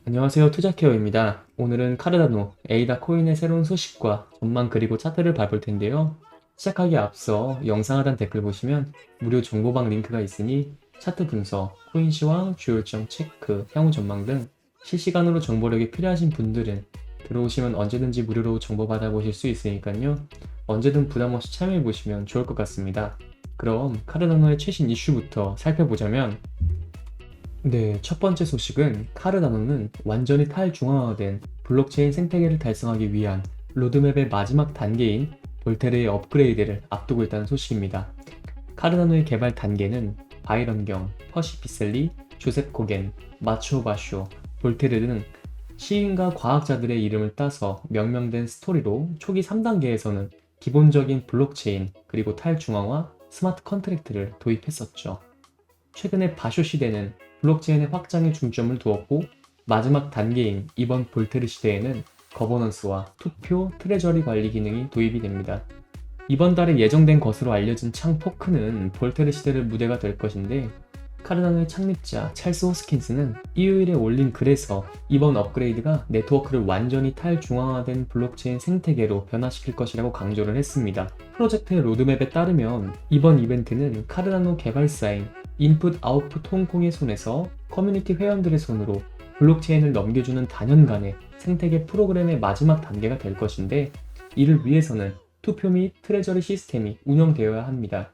안녕하세요. 투자케어입니다. 오늘은 카르다노, 에이다 코인의 새로운 소식과 전망 그리고 차트를 봐볼 텐데요. 시작하기에 앞서 영상 하단 댓글 보시면 무료 정보방 링크가 있으니 차트 분석, 코인 시황, 주요 일정 체크, 향후 전망 등 실시간으로 정보력이 필요하신 분들은 들어오시면 언제든지 무료로 정보 받아보실 수 있으니까요. 언제든 부담 없이 참여해 보시면 좋을 것 같습니다. 그럼 카르다노의 최신 이슈부터 살펴보자면 네, 첫 번째 소식은 카르다노는 완전히 탈중앙화된 블록체인 생태계를 달성하기 위한 로드맵의 마지막 단계인 볼테르의 업그레이드를 앞두고 있다는 소식입니다. 카르다노의 개발 단계는 바이런 경, 퍼시 피셀리, 조셉 코겐, 마치오 바쇼, 볼테르 등 시인과 과학자들의 이름을 따서 명명된 스토리로 초기 3단계에서는 기본적인 블록체인 그리고 탈중앙화 스마트 컨트랙트를 도입했었죠. 최근에 바쇼 시대는 블록체인의 확장에 중점을 두었고 마지막 단계인 이번 볼테르 시대에는 거버넌스와 투표, 트레저리 관리 기능이 도입이 됩니다. 이번 달에 예정된 것으로 알려진 창 포크는 볼테르 시대를 무대가 될 것인데 카르다노의 창립자 찰스 호스킨스는 일요일에 올린 글에서 이번 업그레이드가 네트워크를 완전히 탈중앙화된 블록체인 생태계로 변화시킬 것이라고 강조를 했습니다. 프로젝트의 로드맵에 따르면 이번 이벤트는 카르다노 개발사인 인풋 아웃풋 홍콩의 손에서 커뮤니티 회원들의 손으로 블록체인을 넘겨주는 다년간의 생태계 프로그램의 마지막 단계가 될 것인데 이를 위해서는 투표 및 트레저리 시스템이 운영되어야 합니다.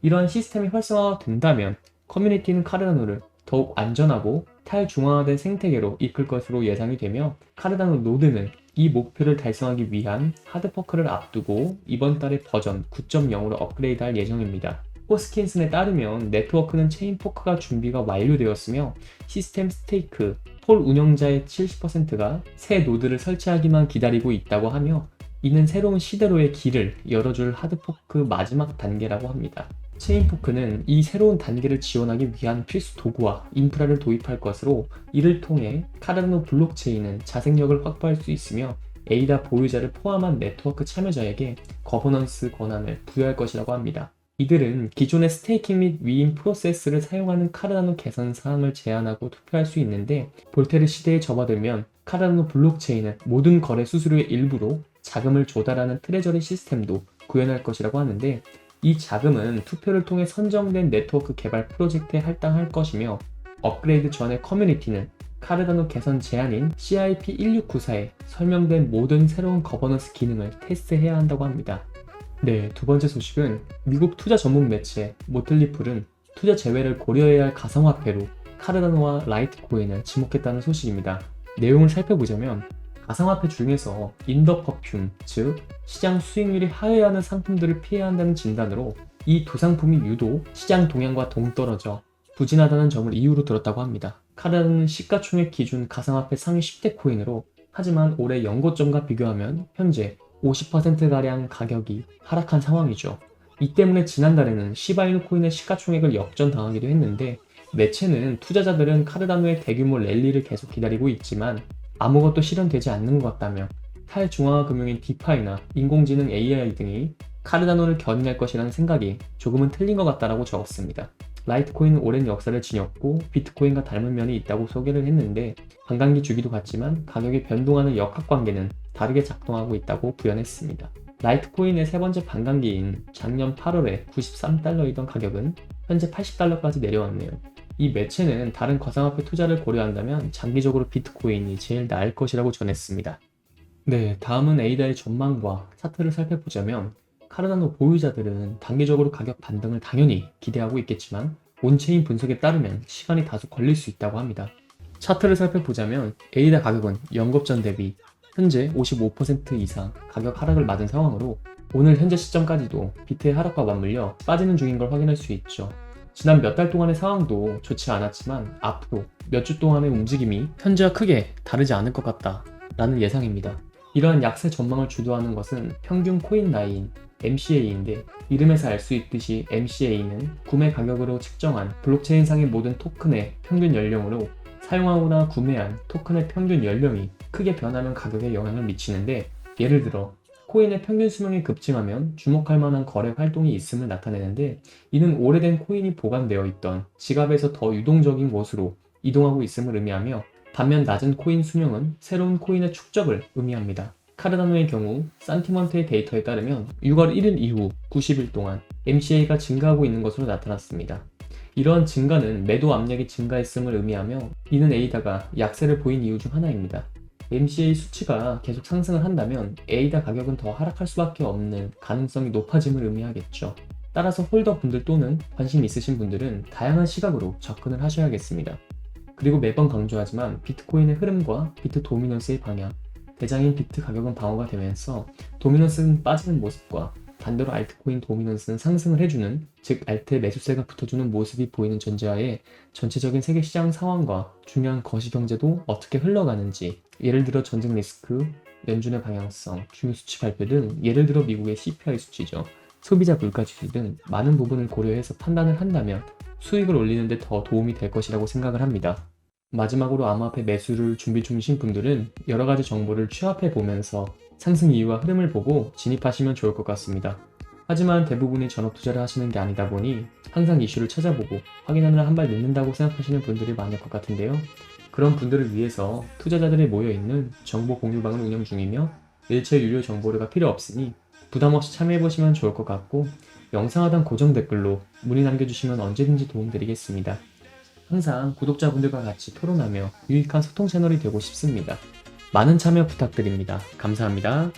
이러한 시스템이 활성화가 된다면 커뮤니티는 카르다노를 더욱 안전하고 탈중앙화된 생태계로 이끌 것으로 예상이 되며 카르다노 노드는 이 목표를 달성하기 위한 하드포크를 앞두고 이번 달에 버전 9.0으로 업그레이드할 예정입니다. 호스킨슨에 따르면 네트워크는 체인 포크가 준비가 완료되었으며 시스템 스테이크, 폴 운영자의 70%가 새 노드를 설치하기만 기다리고 있다고 하며 이는 새로운 시대로의 길을 열어줄 하드포크 마지막 단계라고 합니다. 체인포크는 이 새로운 단계를 지원하기 위한 필수 도구와 인프라를 도입할 것으로 이를 통해 카르다노 블록체인은 자생력을 확보할 수 있으며 에이다 보유자를 포함한 네트워크 참여자에게 거버넌스 권한을 부여할 것이라고 합니다. 이들은 기존의 스테이킹 및 위임 프로세스를 사용하는 카르다노 개선 사항을 제안하고 투표할 수 있는데 볼테르 시대에 접어들면 카르다노 블록체인은 모든 거래 수수료의 일부로 자금을 조달하는 트레저리 시스템도 구현할 것이라고 하는데 이 자금은 투표를 통해 선정된 네트워크 개발 프로젝트에 할당할 것이며 업그레이드 전의 커뮤니티는 카르다노 개선 제안인 CIP1694에 설명된 모든 새로운 거버넌스 기능을 테스트해야 한다고 합니다. 네, 두 번째 소식은 미국 투자 전문 매체 모틀리풀은 투자 제외를 고려해야 할 가상화폐로 카르다노와 라이트코인을 지목했다는 소식입니다. 내용을 살펴보자면 가상화폐 중에서 인더 퍼퓸, 즉 시장 수익률이 하회하는 상품들을 피해야 한다는 진단으로 이 두 상품이 유독 시장 동향과 동떨어져 부진하다는 점을 이유로 들었다고 합니다. 카르다노는 시가총액 기준 가상화폐 상위 10대 코인으로 하지만 올해 연고점과 비교하면 현재 50%가량 가격이 하락한 상황이죠. 이 때문에 지난달에는 시바이누 코인의 시가총액을 역전당하기도 했는데 매체는 투자자들은 카르다노의 대규모 랠리를 계속 기다리고 있지만 아무것도 실현되지 않는 것 같다며 탈중앙화 금융인 디파이나 인공지능 AI 등이 카르다노를 견인할 것이라는 생각이 조금은 틀린 것 같다라고 적었습니다. 라이트코인은 오랜 역사를 지녔고 비트코인과 닮은 면이 있다고 소개를 했는데 반감기 주기도 같지만 가격이 변동하는 역학관계는 다르게 작동하고 있다고 부연했습니다. 라이트코인의 세 번째 반감기인 작년 8월에 93달러이던 가격은 현재 80달러까지 내려왔네요. 이 매체는 다른 가상화폐 투자를 고려한다면 장기적으로 비트코인이 제일 나을 것이라고 전했습니다. 네, 다음은 에이다의 전망과 차트를 살펴보자면 카르다노 보유자들은 단기적으로 가격 반등을 당연히 기대하고 있겠지만 온체인 분석에 따르면 시간이 다소 걸릴 수 있다고 합니다. 차트를 살펴보자면 에이다 가격은 연급전 대비 현재 55% 이상 가격 하락을 맞은 상황으로 오늘 현재 시점까지도 비트의 하락과 맞물려 빠지는 중인 걸 확인할 수 있죠. 지난 몇 달 동안의 상황도 좋지 않았지만 앞으로 몇 주 동안의 움직임이 현재와 크게 다르지 않을 것 같다 라는 예상입니다. 이러한 약세 전망을 주도하는 것은 평균 코인 나이인 MCA인데 이름에서 알 수 있듯이 MCA는 구매 가격으로 측정한 블록체인상의 모든 토큰의 평균 연령으로 사용하거나 구매한 토큰의 평균 연령이 크게 변하면 가격에 영향을 미치는데 예를 들어 코인의 평균 수명이 급증하면 주목할 만한 거래 활동이 있음을 나타내는데 이는 오래된 코인이 보관되어 있던 지갑에서 더 유동적인 곳으로 이동하고 있음을 의미하며 반면 낮은 코인 수명은 새로운 코인의 축적을 의미합니다. 카르다노의 경우 산티먼트의 데이터에 따르면 6월 1일 이후 90일 동안 MCA가 증가하고 있는 것으로 나타났습니다. 이러한 증가는 매도 압력이 증가했음을 의미하며 이는 에이다가 약세를 보인 이유 중 하나입니다. MCA 수치가 계속 상승을 한다면 에이다 가격은 더 하락할 수밖에 없는 가능성이 높아짐을 의미하겠죠. 따라서 홀더 분들 또는 관심 있으신 분들은 다양한 시각으로 접근을 하셔야겠습니다. 그리고 매번 강조하지만 비트코인의 흐름과 비트 도미넌스의 방향, 대장인 비트 가격은 방어가 되면서 도미넌스는 빠지는 모습과 반대로 알트코인 도미넌스는 상승을 해주는, 즉 알트의 매수세가 붙어주는 모습이 보이는 전제하에 전체적인 세계 시장 상황과 중요한 거시경제도 어떻게 흘러가는지, 예를 들어 전쟁 리스크, 연준의 방향성, 중요 수치 발표 등, 예를 들어 미국의 CPI 수치죠. 소비자 물가 지수 등 많은 부분을 고려해서 판단을 한다면 수익을 올리는 데 더 도움이 될 것이라고 생각을 합니다. 마지막으로 암호화폐 매수를 준비 중이신 분들은 여러 가지 정보를 취합해 보면서 상승 이유와 흐름을 보고 진입하시면 좋을 것 같습니다. 하지만 대부분이 전업 투자를 하시는 게 아니다 보니 항상 이슈를 찾아보고 확인하느라 한 발 늦는다고 생각하시는 분들이 많을 것 같은데요. 그런 분들을 위해서 투자자들이 모여있는 정보 공유방을 운영 중이며 일체 유료 정보료가 필요 없으니 부담 없이 참여해보시면 좋을 것 같고, 영상 하단 고정 댓글로 문의 남겨주시면 언제든지 도움드리겠습니다. 항상 구독자분들과 같이 토론하며 유익한 소통 채널이 되고 싶습니다. 많은 참여 부탁드립니다. 감사합니다.